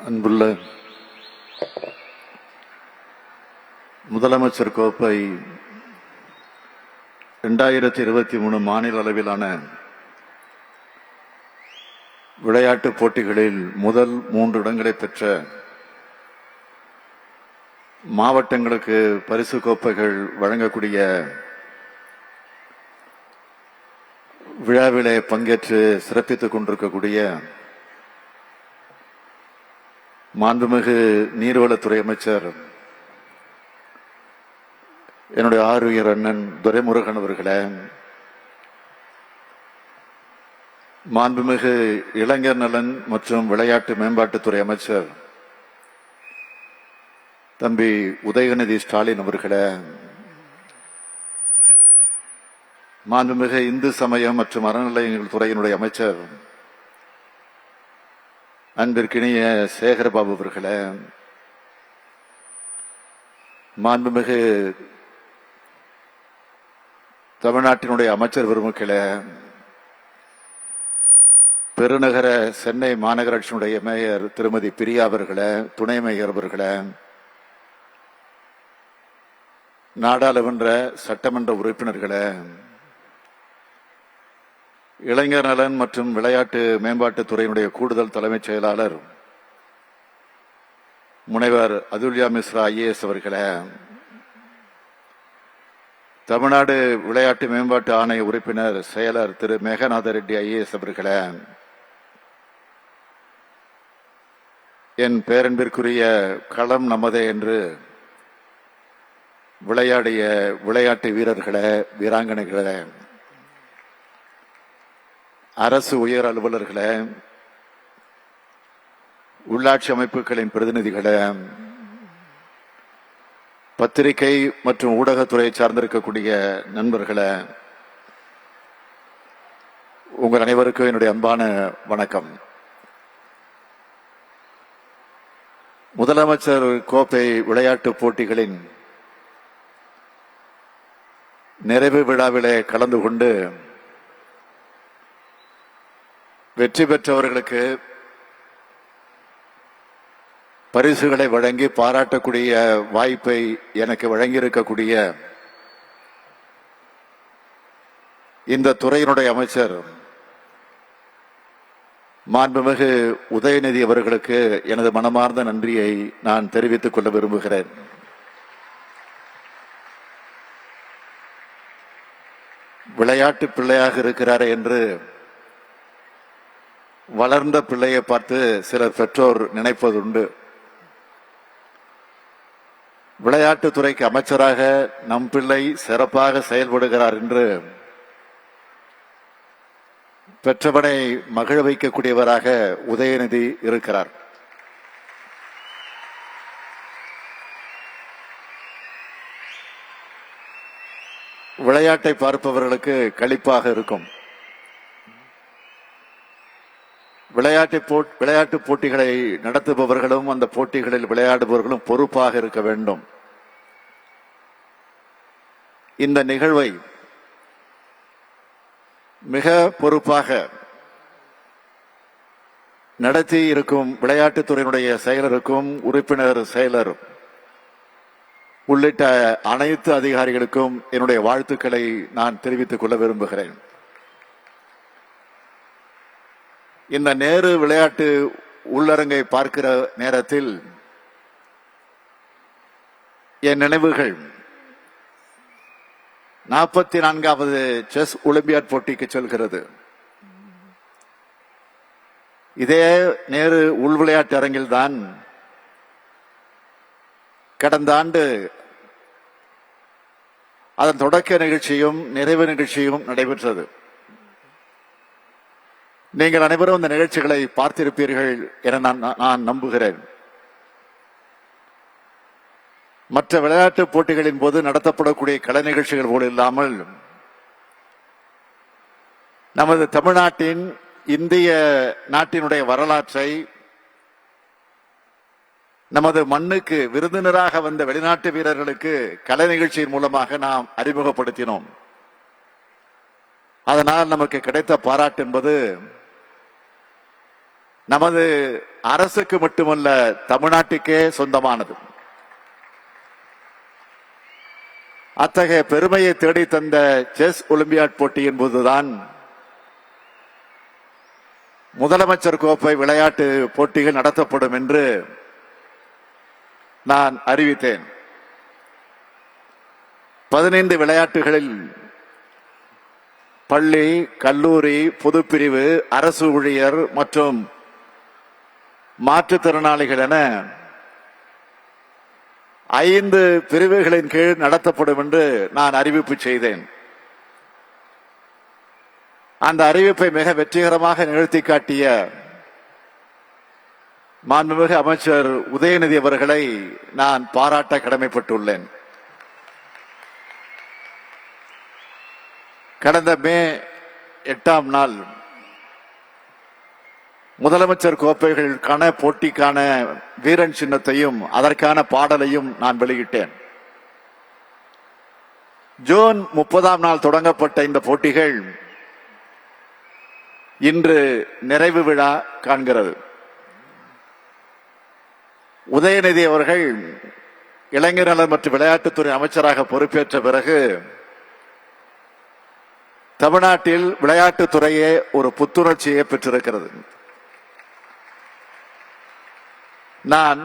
அன்புள்ள முதலமைச்சர் கோப்பை 2023 மாநில அளவிலான விளையாட்டுப் போட்டிகளில் முதல் 3 இடங்களை பெற்ற மாவட்டங்களுக்கு பரிசு கோப்பைகள் வழங்கக்கூடிய விழாவிலே பங்கேற்று சிறப்பித்துக் கொண்டிருக்கக்கூடிய மாண்புமிகு நீர்வளத்துறை அமைச்சர் என்னுடைய ஆருயிர் அண்ணன் துரைமுருகன் அவர்களே, மாண்புமிகு இளைஞர் நலன் மற்றும் விளையாட்டு மேம்பாட்டுத்துறை அமைச்சர் தம்பி உதயநிதி ஸ்டாலின் அவர்களே, மாண்புமிகு இந்து சமயம் மற்றும் அறநிலையங்கள் துறையினுடைய அமைச்சர் அன்பிற்கினிய சேகர்பாபு அவர்களே, மாண்புமிகு தமிழ்நாட்டினுடைய அமைச்சர் பெருமக்களே, பெருநகர சென்னை மாநகராட்சியினுடைய மேயர் திருமதி பிரியா அவர்களே, துணை மேயர் அவர்களே, நாடாளுமன்ற சட்டமன்ற உறுப்பினர்களே, இளைஞர் நலன் மற்றும் விளையாட்டு மேம்பாட்டுத்துறையினுடைய கூடுதல் தலைமைச் செயலாளர் முனைவர் அதுல்யா மிஸ்ரா IAS அவர்களே, தமிழ்நாடு விளையாட்டு மேம்பாட்டு ஆணைய உறுப்பினர் செயலர் திரு மேகநாத ரெட்டி IAS அவர்களே, என் பேரன்பிற்குரிய களம் நமதே என்று விளையாடிய விளையாட்டு வீரர்களே, வீராங்கனைகளே, அரசு உயர் அலுவலர்களே, உள்ளாட்சி அமைப்புகளின் பிரதிநிதிகளே, பத்திரிகை மற்றும் ஊடகத்துறையை சார்ந்திருக்கக்கூடிய நண்பர்களே, உங்கள் அனைவருக்கும் என்னுடைய அன்பான வணக்கம். முதலமைச்சர் கோப்பை விளையாட்டுப் போட்டிகளின் நிறைவு விழாவிலே கலந்து கொண்டு வெற்றி பெற்றவர்களுக்கு பரிசுகளை வழங்கி பாராட்டக்கூடிய வாய்ப்பை எனக்கு வழங்கியிருக்கக்கூடிய இந்த துறையினுடைய அமைச்சர் மாண்புமிகு உதயநிதி அவர்களுக்கு எனது மனமார்ந்த நன்றியை நான் தெரிவித்துக் கொள்ள விரும்புகிறேன். விளையாட்டு பிள்ளையாக இருக்கிறாரே என்று வளர்ந்த பிள்ளையை பார்த்து சிலர் பெற்றோர் நினைப்பதுண்டு. விளையாட்டுத்துறைக்கு அமைச்சராக நம் பிள்ளை சிறப்பாக செயல்படுகிறார் என்று பெற்றவனை மகிழ வைக்கக்கூடியவராக உதயநிதி இருக்கிறார். விளையாட்டை பார்ப்பவர்களுக்கு களிப்பாக இருக்கும். விளையாட்டு போட்டிகளை நடத்துபவர்களும் அந்த போட்டிகளில் விளையாடுபவர்களும் பொறுப்பாக இருக்க வேண்டும். இந்த நிகழ்வை மிக பொறுப்பாக நடத்தி இருக்கும் விளையாட்டுத்துறையினுடைய செயலருக்கும் உறுப்பினர் செயலர் உள்ளிட்ட அனைத்து அதிகாரிகளுக்கும் என்னுடைய வாழ்த்துக்களை நான் தெரிவித்துக் கொள்ள விரும்புகிறேன். இந்த நேரு விளையாட்டு உள்ளரங்கை பார்க்கிற நேரத்தில் என் நினைவுகள் 44வது செஸ் ஒலிம்பியாட் போட்டிக்கு செல்கிறது. இதே நேரு உள் விளையாட்டு அரங்கில் தான் கடந்த ஆண்டு அதன் தொடக்க நிகழ்ச்சியும் நிறைவு நிகழ்ச்சியும் நடைபெற்றது. நீங்கள் அனைவரும் இந்த நிகழ்ச்சிகளை பார்த்திருப்பீர்கள் என நான் நம்புகிறேன். மற்ற விளையாட்டு போட்டிகளின் போது நடத்தப்படக்கூடிய கலை நிகழ்ச்சிகள் போல இல்லாமல் நமது தமிழ்நாட்டின் இந்திய நாட்டினுடைய வரலாற்றை நமது மண்ணுக்கு விருந்தினராக வந்த வெளிநாட்டு வீரர்களுக்கு கலை நிகழ்ச்சியின் மூலமாக நாம் அறிமுகப்படுத்தினோம். அதனால் நமக்கு கிடைத்த பாராட்டு என்பது நமது அரசுக்கு மட்டுமல்ல, தமிழ்நாட்டுக்கே சொந்தமானது. அத்தகைய பெருமையை தேடி தந்த செஸ் ஒலிம்பியாட் போட்டியின் போதுதான் முதலமைச்சர் கோப்பை விளையாட்டு போட்டிகள் நடத்தப்படும் என்று நான் அறிவித்தேன். 15 விளையாட்டுகளில் பள்ளி, கல்லூரி, பொதுப்பிரிவு, அரசு ஊழியர் மற்றும் மாற்றுத்திறனாளிகள் என 5 பிரிவுகளின் கீழ் நடத்தப்படும் என்று நான் அறிவிப்பு செய்தேன். அந்த அறிவிப்பை மிக வெற்றிகரமாக நிகழ்த்தி காட்டிய மாண்புமிகு அமைச்சர் உதயநிதி அவர்களை நான் பாராட்ட கடமைப்பட்டுள்ளேன். கடந்த மே 8ஆம் நாள் முதலமைச்சர் கோப்பைகளுக்கான போட்டிக்கான வீரன் சின்னத்தையும் அதற்கான பாடலையும் நான் வெளியிட்டேன். ஜூன் 30ஆம் நாள் தொடங்கப்பட்ட இந்த போட்டிகள் இன்று நிறைவு விழா காண்கிறது. உதயநிதி அவர்கள் இளைஞர் நலன் மற்றும் விளையாட்டுத்துறை அமைச்சராக பொறுப்பேற்ற பிறகு தமிழ்நாட்டில் விளையாட்டுத்துறையே ஒரு புத்துணர்ச்சியை பெற்றிருக்கிறது. நான்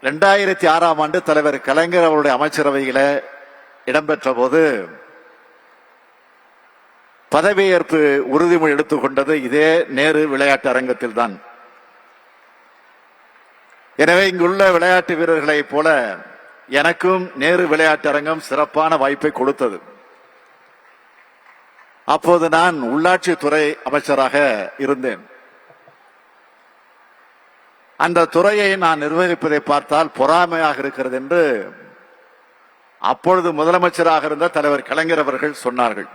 2006ஆம் ஆண்டு தலைவர் கலைஞர் அவருடைய அமைச்சரவையில இடம்பெற்ற போது பதவியேற்பு உறுதிமொழி எடுத்துக்கொண்டது இதே நேரு விளையாட்டு அரங்கத்தில் தான். எனவே இங்குள்ள விளையாட்டு வீரர்களை போல எனக்கும் நேரு விளையாட்டு அரங்கம் சிறப்பான வாய்ப்பை கொடுத்தது. அப்போது நான் உள்ளாட்சித்துறை அமைச்சராக இருந்தேன். அந்த துறையை நான் நிர்வகிப்பதை பார்த்தால் பொறாமையாக இருக்கிறது என்று அப்பொழுது முதலமைச்சராக இருந்த தலைவர் கலைஞர் அவர்கள் சொன்னார்கள்.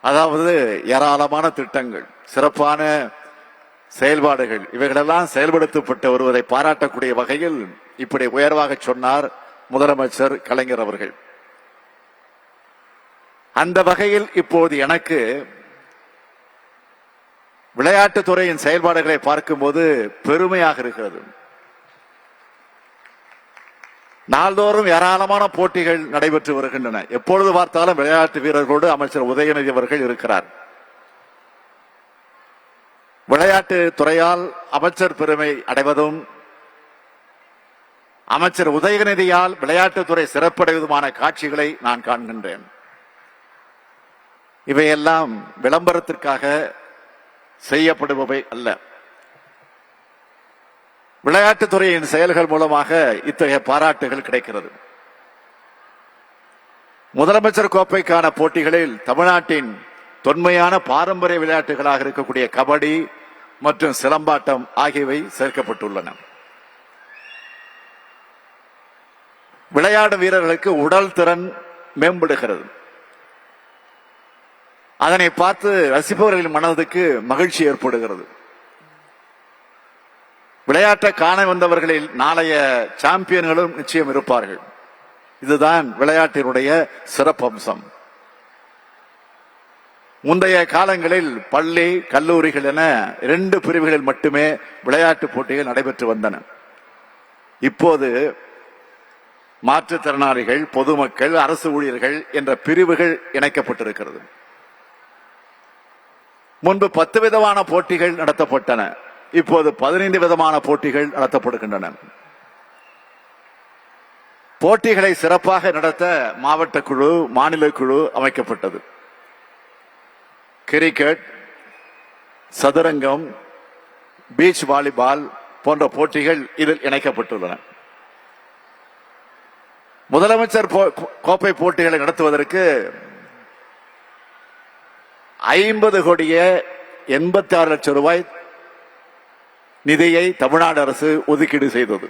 அதாவது ஏராளமான திட்டங்கள், சிறப்பான செயல்பாடுகள், இவைகளெல்லாம் செயல்படுத்தப்பட்டு வருவதை பாராட்டக்கூடிய வகையில் இப்படி உயர்வாக சொன்னார் முதலமைச்சர் கலைஞர் அவர்கள். அந்த வகையில் இப்போது எனக்கு விளையாட்டுத்துறையின் செயல்பாடுகளை பார்க்கும்போது பெருமையாக இருக்கிறது. நாள்தோறும் ஏராளமான போட்டிகள் நடைபெற்று வருகின்றன. எப்பொழுது பார்த்தாலும் விளையாட்டு வீரர்களோடு அமைச்சர் உதயநிதி அவர்கள் இருக்கிறார். விளையாட்டு துறையால் அமைச்சர் பெருமை அடைவதும் அமைச்சர் உதயநிதியால் விளையாட்டுத்துறை சிறப்படைவதுமான காட்சிகளை நான் காண்கின்றேன். இவையெல்லாம் விளம்பரத்திற்காக செய்யப்படுபவை அல்ல. விளையாட்டுத்துறையின் செயல்கள் மூலமாக இத்தகைய பாராட்டுகள் கிடைக்கிறது. முதலமைச்சர் கோப்பைக்கான போட்டிகளில் தமிழ்நாட்டின் தொன்மையான பாரம்பரிய விளையாட்டுகளாக இருக்கக்கூடிய கபடி மற்றும் சிலம்பாட்டம் ஆகியவை சேர்க்கப்பட்டுள்ளன. விளையாடும் வீரர்களுக்கு உடல் திறன் மேம்படுகிறது. அதனை பார்த்து ரசிப்பவர்களின் மனதுக்கு மகிழ்ச்சி ஏற்படுகிறது. விளையாட்டை காண வந்தவர்களில் நாளைய சாம்பியன்களும் நிச்சயம் இருப்பார்கள். இதுதான் விளையாட்டினுடைய சிறப்பம்சம். முந்தைய காலங்களில் பள்ளி, கல்லூரிகள் என 2 பிரிவுகளில் மட்டுமே விளையாட்டு போட்டிகள் நடைபெற்று வந்தன. இப்போது மாற்றுத்திறனாளிகள், பொதுமக்கள், அரசு ஊழியர்கள் என்ற பிரிவுகள் இணைக்கப்பட்டிருக்கிறது. முன்பு 10 விதமான போட்டிகள் நடத்தப்பட்டன. இப்போது 15 விதமான போட்டிகள் நடத்தப்படுகின்றன. போட்டிகளை சிறப்பாக நடத்த மாவட்ட குழு, மாநில குழு அமைக்கப்பட்டது. கிரிக்கெட், சதுரங்கம், பீச் வாலிபால் போன்ற போட்டிகள் இதில் இணைக்கப்பட்டுள்ளன. முதலமைச்சர் கோப்பை போட்டிகளை நடத்துவதற்கு 50 கோடியே 86 லட்சம் ரூபாய் நிதியை தமிழ்நாடு அரசு ஒதுக்கீடு செய்தது.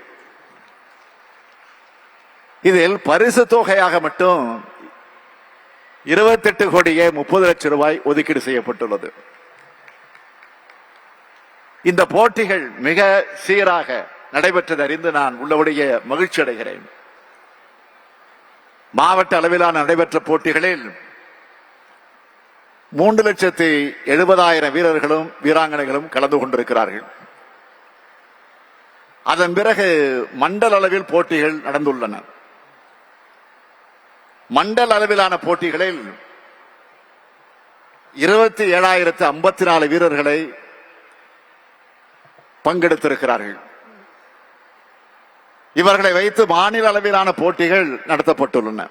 இதில் பரிசு தொகையாக மட்டும் 28 கோடியே 30 லட்சம் ரூபாய் ஒதுக்கீடு செய்யப்பட்டுள்ளது. இந்த போட்டிகள் மிக சீராக நடைபெற்றது அறிந்து நான் உள்ளபடியே மகிழ்ச்சி அடைகிறேன். மாவட்ட அளவிலான நடைபெற்ற போட்டிகளில் 3,70,000 வீரர்களும் வீராங்கனைகளும் கலந்து கொண்டிருக்கிறார்கள். அதன் பிறகு மண்டல அளவில் போட்டிகள் நடந்துள்ளன. மண்டல அளவிலான போட்டிகளில் 27,054 வீரர்களை பங்கெடுத்திருக்கிறார்கள். இவர்களை வைத்து மாநில அளவிலான போட்டிகள் நடத்தப்பட்டுள்ளன.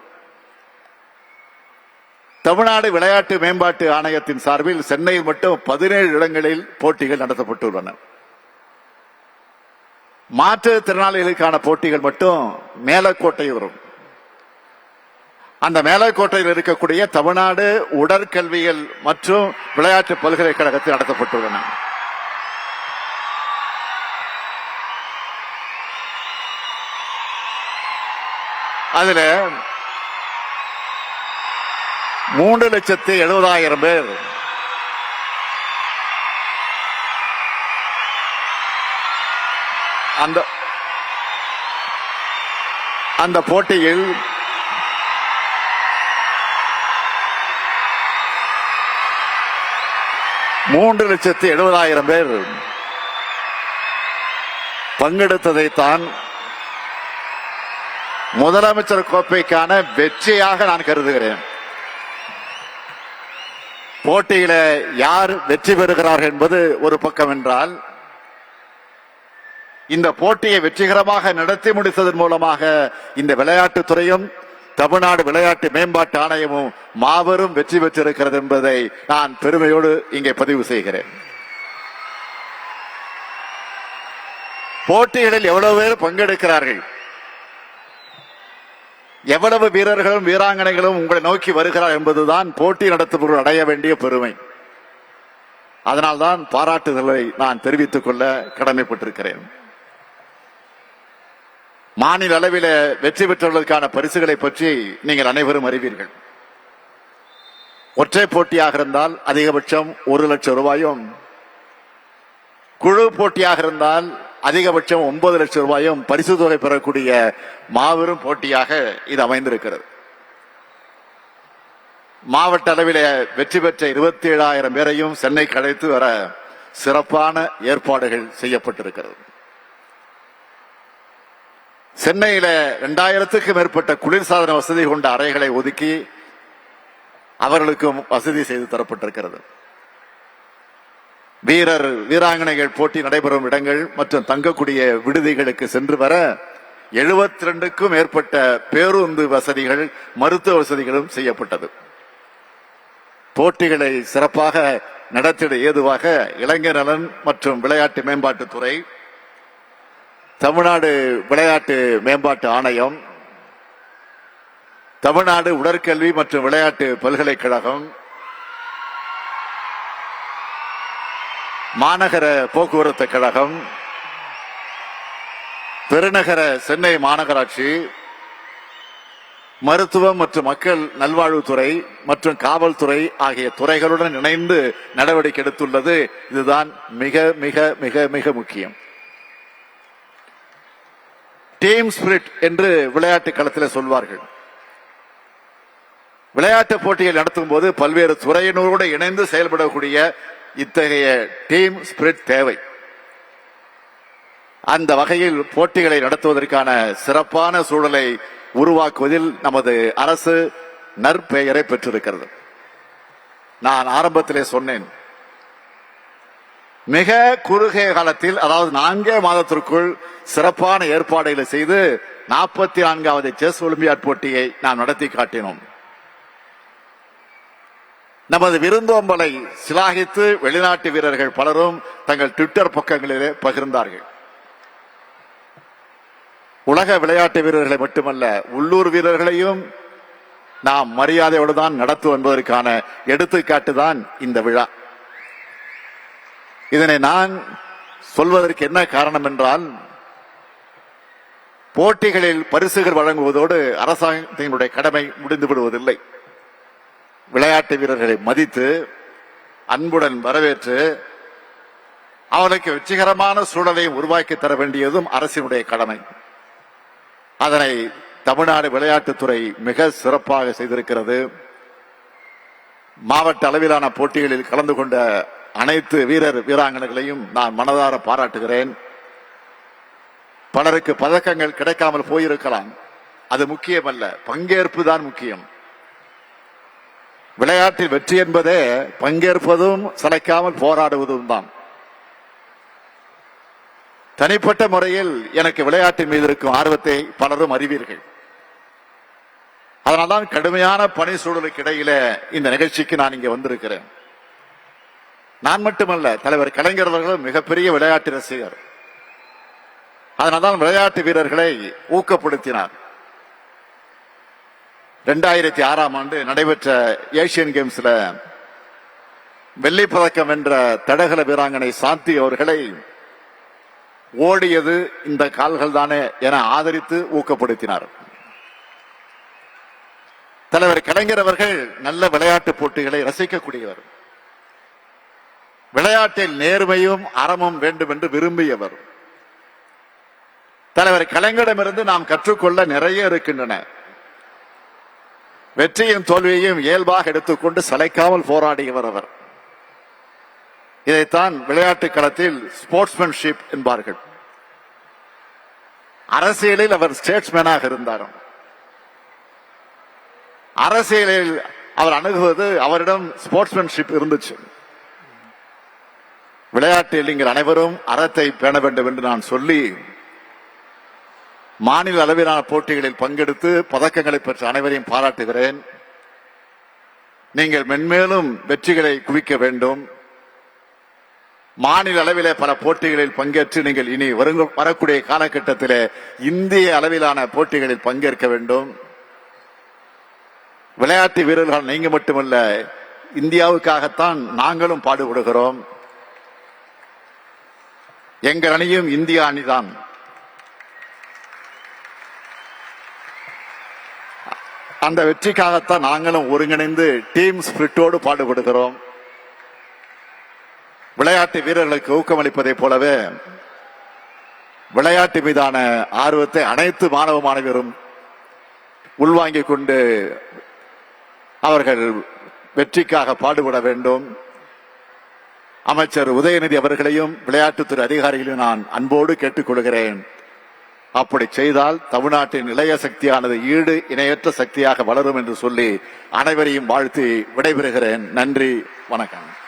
தமிழ்நாடு விளையாட்டு மேம்பாட்டு ஆணையத்தின் சார்பில் சென்னையில் மட்டும் 17 இடங்களில் போட்டிகள் நடத்தப்பட்டுள்ளன. மாற்றுத்திறனாளிகளுக்கான போட்டிகள் மட்டும் மேலக்கோட்டை வரும். அந்த மேலக்கோட்டையில் இருக்கக்கூடிய தமிழ்நாடு உடற்கல்வியல் மற்றும் விளையாட்டு பல்கலைக்கழகத்தில் நடத்தப்பட்டுள்ளன. அதுல 3,70,000 பேர் அந்த போட்டியில் 3,70,000 பேர் பங்கெடுத்ததைத்தான் முதலமைச்சர் கோப்பைக்கான வெற்றியாக நான் கருதுகிறேன். போட்டியில யார் வெற்றி பெறுகிறார்கள் என்பது ஒரு பக்கம் என்றால், இந்த போட்டியை வெற்றிகரமாக நடத்தி முடித்ததன் மூலமாக இந்த விளையாட்டுத்துறையும் தமிழ்நாடு விளையாட்டு மேம்பாட்டு ஆணையமும் மாபெரும் வெற்றி பெற்றிருக்கிறது என்பதை நான் பெருமையோடு இங்கே பதிவு செய்கிறேன். போட்டிகளில் எவ்வளவு பேர் பங்கெடுக்கிறார்கள், எவ்வளவு வீரர்களும் வீராங்கனைகளும் உங்களை நோக்கி வருகிறார் என்பதுதான் போட்டி நடத்துபவர்கள் அடைய வேண்டிய பெருமை. அதனால்தான் பாராட்டுதலை நான் தெரிவித்துக் கொள்ள கடமைப்பட்டிருக்கிறேன். மாநில அளவில் வெற்றி பெற்றவர்களுக்கான பரிசுகளை பற்றி நீங்கள் அனைவரும் அறிவீர்கள். ஒற்றை போட்டியாக இருந்தால் அதிகபட்சம் 1 லட்சம் ரூபாயும், குழு போட்டியாக இருந்தால் அதிகபட்சம் 9 லட்சம் ரூபாயும் பரிசு தொகை பெறக்கூடிய மாபெரும் போட்டியாக இது அமைந்திருக்கிறது. மாவட்ட அளவில் வெற்றி பெற்ற 27,000 பேரையும் சென்னைக்கு அழைத்து வர சிறப்பான ஏற்பாடுகள் செய்யப்பட்டிருக்கிறது. சென்னையில 2000க்கும் மேற்பட்ட குளிர்சாதன வசதி கொண்ட அறைகளை ஒதுக்கி அவர்களுக்கும் வசதி செய்து தரப்பட்டிருக்கிறது. வீரர் வீராங்கனைகள் போட்டி நடைபெறும் இடங்கள் மற்றும் தங்கக்கூடிய விடுதிகளுக்கு சென்று வர 72க்கும் மேற்பட்ட பேருந்து வசதிகள், மருத்துவ வசதிகளும் செய்யப்பட்டது. போட்டிகளை சிறப்பாக நடத்திட ஏதுவாக இளைஞர் நலன் மற்றும் விளையாட்டு மேம்பாட்டுத்துறை, தமிழ்நாடு விளையாட்டு மேம்பாட்டு ஆணையம், தமிழ்நாடு உடற்கல்வி மற்றும் விளையாட்டு பல்கலைக்கழகம், மாநகர போக்குவரத்து கழகம், பெருநகர சென்னை மாநகராட்சி, மருத்துவம் மற்றும் மக்கள் நல்வாழ்வுத்துறை மற்றும் காவல்துறை ஆகிய துறைகளுடன் இணைந்து நடவடிக்கை எடுத்துள்ளது. இதுதான் மிக மிக மிக மிக முக்கியம். டீம் ஸ்பிரிட் என்று விளையாட்டு களத்தில் சொல்வார்கள். விளையாட்டு போட்டிகள் நடத்தும் போது பல்வேறு துறையினரோடு இணைந்து செயல்படக்கூடிய இத்தகைய டீம் ஸ்பிரிட் தேவை. அந்த வகையில் போட்டிகளை நடத்துவதற்கான சிறப்பான சூழலை உருவாக்குவதில் நமது அரசு நற்பெயரை பெற்றிருக்கிறது. நான் ஆரம்பத்திலே சொன்னேன், மிக குறுகிய காலத்தில், அதாவது 4 மாதத்திற்குள் சிறப்பான ஏற்பாடுகளை செய்து 44வது செஸ் ஒலிம்பியாட் போட்டியை நாம் நடத்தி காட்டினோம். நமது விருந்தோம்பலை சிலாகித்து வெளிநாட்டு வீரர்கள் பலரும் தங்கள் ட்விட்டர் பக்கங்களிலே பகிர்ந்தார்கள். உலக விளையாட்டு வீரர்களை மட்டுமல்ல, உள்ளூர் வீரர்களையும் நாம் மரியாதையோடு தான் நடத்துவோம் என்பதற்கான எடுத்துக்காட்டுதான் இந்த விழா. இதனை நான் சொல்வதற்கு என்ன காரணம் என்றால், போட்டிகளில் பரிசுகள் வழங்குவதோடு அரசாங்கத்தினுடைய கடமை முடிந்து விடுவதில்லை. விளையாட்டு வீரர்களை மதித்து அன்புடன் வரவேற்று அவர்களுக்கு வெற்றிகரமான சூழலை உருவாக்கி தர வேண்டியதும் அரசினுடைய கடமை. அதனை தமிழ்நாடு விளையாட்டுத்துறை மிக சிறப்பாக செய்திருக்கிறது. மாவட்ட அளவிலான போட்டிகளில் கலந்து கொண்ட அனைத்து வீரர் வீராங்கனைகளையும் நான் மனதார பாராட்டுகிறேன். பலருக்கு பதக்கங்கள் கிடைக்காமல் போயிருக்கலாம், அது முக்கியமல்ல, பங்கேற்பு தான் முக்கியம். விளையாட்டில் வெற்றி என்பதே பங்கேற்பதும் சளைக்காமல் போராடுவதும் தான். தனிப்பட்ட முறையில் எனக்கு விளையாட்டின் மீது இருக்கும் ஆர்வத்தை பலரும் அறிவீர்கள். அதனால்தான் கடுமையான பணி சூழலுக்கு இடையில இந்த நிகழ்ச்சிக்கு நான் இங்கே வந்திருக்கிறேன். நான் மட்டுமல்ல, தலைவர் கலைஞர் அவர்களும் மிகப்பெரிய விளையாட்டு ரசிகர். அதனால்தான் விளையாட்டு வீரர்களை ஊக்கப்படுத்தினார். 2006ஆம் ஆண்டு நடைபெற்ற ஏசியன் கேம்ஸ்ல வெள்ளி பதக்கம் வென்ற தடகள வீராங்கனை சாந்தி அவர்களை ஓடியது இந்த கால்கள் தானே என ஆதரித்து ஊக்கப்படுத்தினார். தலைவர் கலைஞர் அவர்கள் நல்ல விளையாட்டு போட்டிகளை ரசிக்கக்கூடியவர். விளையாட்டில் நேர்மையும் அறமும் வேண்டும் என்று விரும்பியவர். தலைவர் கலைஞரிடமிருந்து நாம் கற்றுக்கொள்ள நிறைய இருக்கின்றன. வெற்றியும் தோல்வியையும் இயல்பாக எடுத்துக்கொண்டு சளைக்காமல் போராடியவர் அவர். இதைத்தான் விளையாட்டு களத்தில் ஸ்போர்ட்ஸ்மேன்ஷிப் என்பார்கள். அரசியலில் அவர் ஸ்டேட்ஸ்மேனாக இருந்தார். அரசியலில் அவர் அணுகுவது, அவரிடம் ஸ்போர்ட்ஸ்மேன்ஷிப் இருந்துச்சு. விளையாட்டில் நீங்கள் அனைவரும் அறத்தை பேண வேண்டும் என்று நான் சொல்லி, மாநில அளவிலான போட்டிகளில் பங்கெடுத்து பதக்கங்களை பெற்ற அனைவரையும் பாராட்டுகிறேன். நீங்கள் மென்மேலும் வெற்றிகளை குவிக்க வேண்டும். மாநில அளவிலே பல போட்டிகளில் பங்கேற்று நீங்கள் இனி வரக்கூடிய காலகட்டத்திலே இந்திய அளவிலான போட்டிகளில் பங்கேற்க வேண்டும். விளையாட்டு வீரர்கள் நீங்க மட்டுமல்ல, இந்தியாவுக்காகத்தான் நாங்களும் பாடுபடுகிறோம். எங்கள் அணியும் இந்திய அணிதான். அந்த வெற்றிக்காகத்தான் நாங்களும் ஒருங்கிணைந்து டீம் ஸ்பிரிட்டோடு பாடுபடுகிறோம். விளையாட்டு வீரர்களுக்கு ஊக்கமளிப்பதைப் போலவே விளையாட்டு மீதான ஆர்வத்தை அனைத்து மாணவ மாணவியரும் உள்வாங்கிக் கொண்டு அவர்கள் வெற்றிக்காக பாடுபட வேண்டும். அமைச்சர் உதயநிதி அவர்களையும் விளையாட்டுத்துறை அதிகாரிகளையும் நான் அன்போடு கேட்டுக்கொள்கிறேன். அப்படி செய்தால் தமிழ்நாட்டின் இளைய சக்தியானது ஈடு இணையற்ற சக்தியாக வளரும் என்று சொல்லி அனைவரையும் வாழ்த்தி விடைபெறுகிறேன். நன்றி, வணக்கம்.